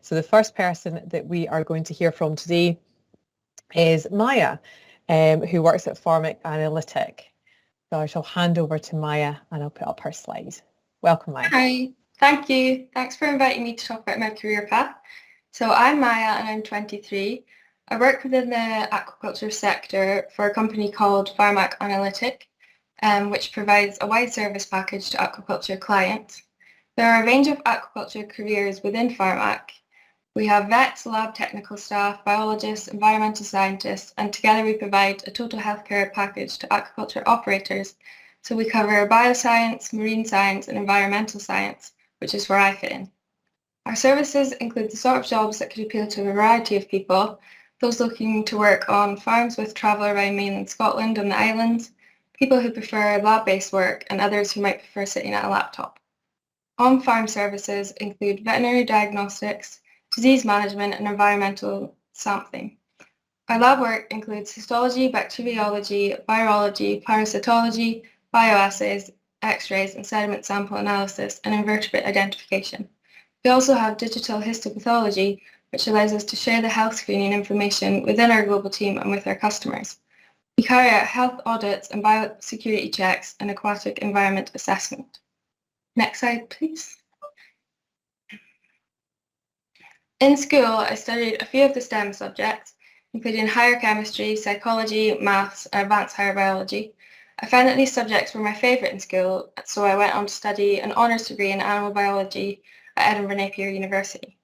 So the first person that we are going to hear from today is Maya, who works at Pharmaq Analytiq. So I shall hand over to Maya and I'll put up her slide. Welcome, Maya. Hi, thank you. Thanks for inviting me to talk about my career path. So I'm Maya and I'm 23. I work within the aquaculture sector for a company called Pharmaq Analytiq, which provides a wide service package to aquaculture clients. There are a range of aquaculture careers within Pharmaq. We have vets, lab technical staff, biologists, environmental scientists, and together we provide a total healthcare package to aquaculture operators. So we cover bioscience, marine science, and environmental science, which is where I fit in. Our services include the sort of jobs that could appeal to a variety of people, those looking to work on farms with travel around mainland Scotland and the islands, people who prefer lab-based work, and others who might prefer sitting at a laptop. On-farm services include veterinary diagnostics, disease management, and environmental sampling. Our lab work includes histology, bacteriology, virology, parasitology, bioassays, X-rays, and sediment sample analysis, and invertebrate identification. We also have digital histopathology, which allows us to share the health screening information within our global team and with our customers. We carry out health audits and biosecurity checks and aquatic environment assessment. Next slide, please. In school, I studied a few of the STEM subjects, including higher chemistry, psychology, maths, and advanced higher biology. I found that these subjects were my favourite in school, so I went on to study an honours degree in animal biology at Edinburgh Napier University.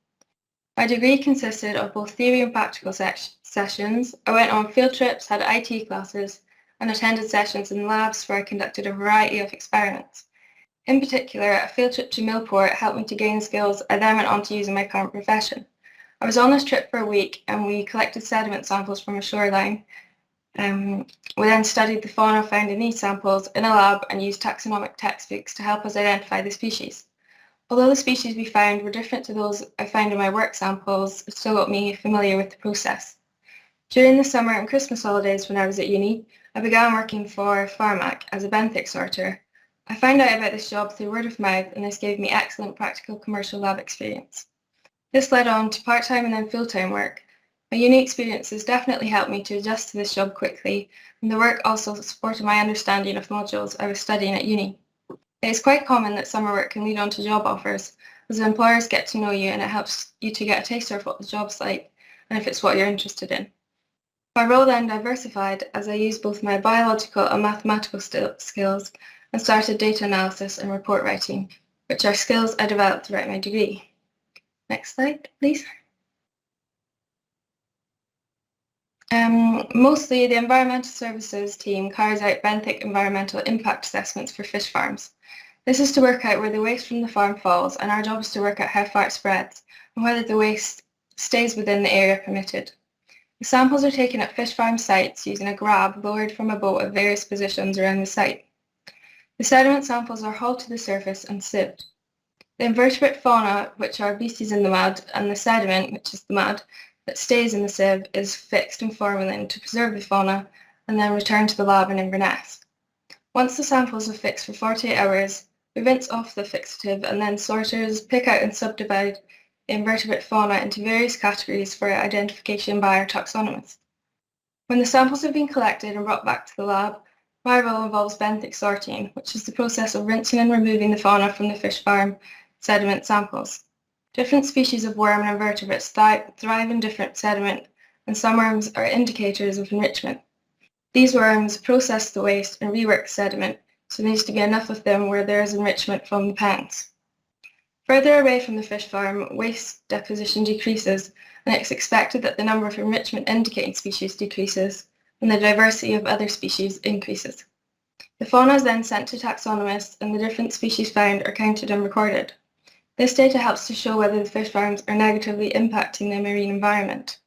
My degree consisted of both theory and practical sessions. I went on field trips, had IT classes, and attended sessions in labs where I conducted a variety of experiments. In particular, a field trip to Millport helped me to gain skills I then went on to use in my current profession. I was on this trip for a week and we collected sediment samples from a shoreline. We then studied the fauna found in these samples in a lab and used taxonomic textbooks to help us identify the species. Although the species we found were different to those I found in my work samples, it still got me familiar with the process. During the summer and Christmas holidays when I was at uni, I began working for Pharmaq as a benthic sorter. I found out about this job through word of mouth and this gave me excellent practical commercial lab experience. This led on to part-time and then full-time work. My uni experiences definitely helped me to adjust to this job quickly, and the work also supported my understanding of modules I was studying at uni. It is quite common that summer work can lead on to job offers, as employers get to know you and it helps you to get a taster of what the job's like and if it's what you're interested in. My role then diversified as I used both my biological and mathematical skills and started data analysis and report writing, which are skills I developed throughout my degree. Next slide, please. Mostly the environmental services team carries out benthic environmental impact assessments for fish farms. This is to work out where the waste from the farm falls, and our job is to work out how far it spreads and whether the waste stays within the area permitted. The samples are taken at fish farm sites using a grab lowered from a boat at various positions around the site. The sediment samples are hauled to the surface and sieved. The invertebrate fauna, which are beasties in the mud, and the sediment, which is the mud, that stays in the sieve is fixed in formalin to preserve the fauna and then returned to the lab in Inverness. Once the samples are fixed for 48 hours, we rinse off the fixative and then sorters pick out and subdivide the invertebrate fauna into various categories for identification by our taxonomists. When the samples have been collected and brought back to the lab, my role involves benthic sorting, which is the process of rinsing and removing the fauna from the fish farm sediment samples. Different species of worm and invertebrates thrive in different sediment, and some worms are indicators of enrichment. These worms process the waste and rework the sediment, so there needs to be enough of them where there is enrichment from the ponds. Further away from the fish farm, waste deposition decreases, and it's expected that the number of enrichment indicating species decreases, and the diversity of other species increases. The fauna is then sent to taxonomists, and the different species found are counted and recorded. This data helps to show whether the fish farms are negatively impacting the marine environment.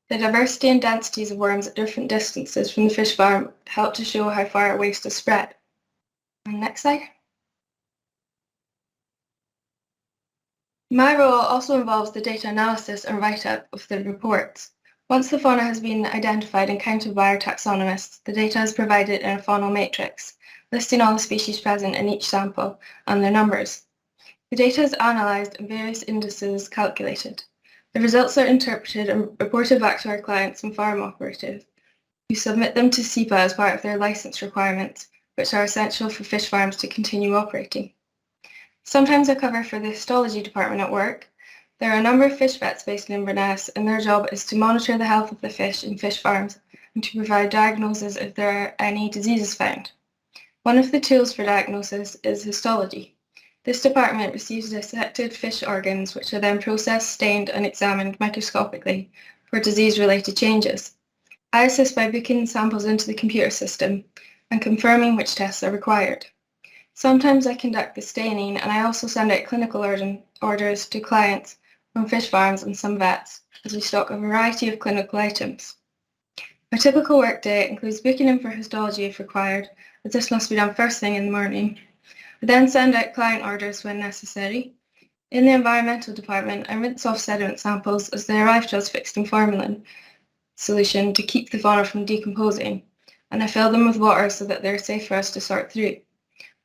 The diversity and densities of worms at different distances from the fish farm help to show how far waste is spread. And next slide. My role also involves the data analysis and write-up of the reports. Once the fauna has been identified and counted by our taxonomists, the data is provided in a faunal matrix, listing all the species present in each sample and their numbers. The data is analysed and various indices calculated. The results are interpreted and reported back to our clients and farm operatives, who submit them to SEPA as part of their licence requirements, which are essential for fish farms to continue operating. Sometimes I cover for the histology department at work. There are a number of fish vets based in Inverness, and their job is to monitor the health of the fish in fish farms and to provide diagnosis if there are any diseases found. One of the tools for diagnosis is histology. This department receives dissected fish organs, which are then processed, stained, and examined microscopically for disease-related changes. I assist by booking samples into the computer system and confirming which tests are required. Sometimes I conduct the staining, and I also send out clinical orders to clients from fish farms and some vets, as we stock a variety of clinical items. My typical workday includes booking in for histology if required, as this must be done first thing in the morning. I then send out client orders when necessary. In the environmental department, I rinse off sediment samples as they arrive to us fixed in formalin solution to keep the fauna from decomposing, and I fill them with water so that they're safe for us to sort through.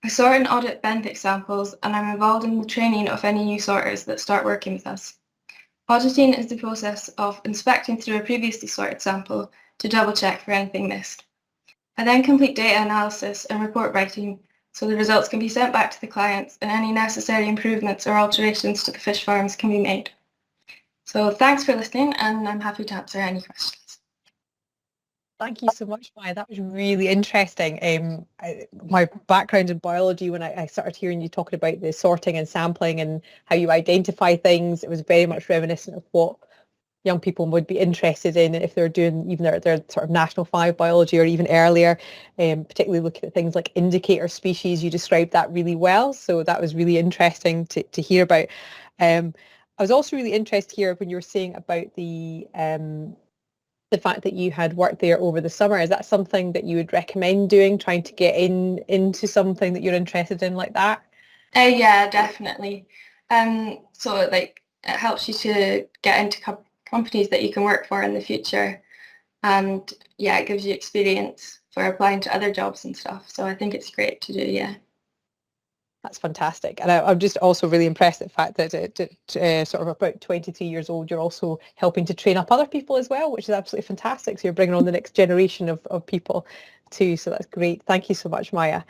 I sort and audit benthic samples, and I'm involved in the training of any new sorters that start working with us. Auditing is the process of inspecting through a previously sorted sample to double check for anything missed. I then complete data analysis and report writing so the results can be sent back to the clients and any necessary improvements or alterations to the fish farms can be made. So thanks for listening, and I'm happy to answer any questions. Thank you so much, Maya. That was really interesting. My background in biology, when I started hearing you talking about the sorting and sampling and how you identify things, it was very much reminiscent of what young people would be interested in if they're doing even their sort of National 5 biology or even earlier, particularly looking at things like indicator species. You described that really well, so that was really interesting to hear about. I was also really interested here when you were saying about the fact that you had worked there over the summer. Is that something that you would recommend doing, trying to get into something that you're interested in like that? Yeah, definitely. So like it helps you to get into companies that you can work for in the future, and yeah, it gives you experience for applying to other jobs and stuff. So I think it's great to do, yeah. That's fantastic. And I'm just also really impressed at the fact that sort of about 23 years old, you're also helping to train up other people as well, which is absolutely fantastic. So you're bringing on the next generation of people too. So that's great. Thank you so much, Maya.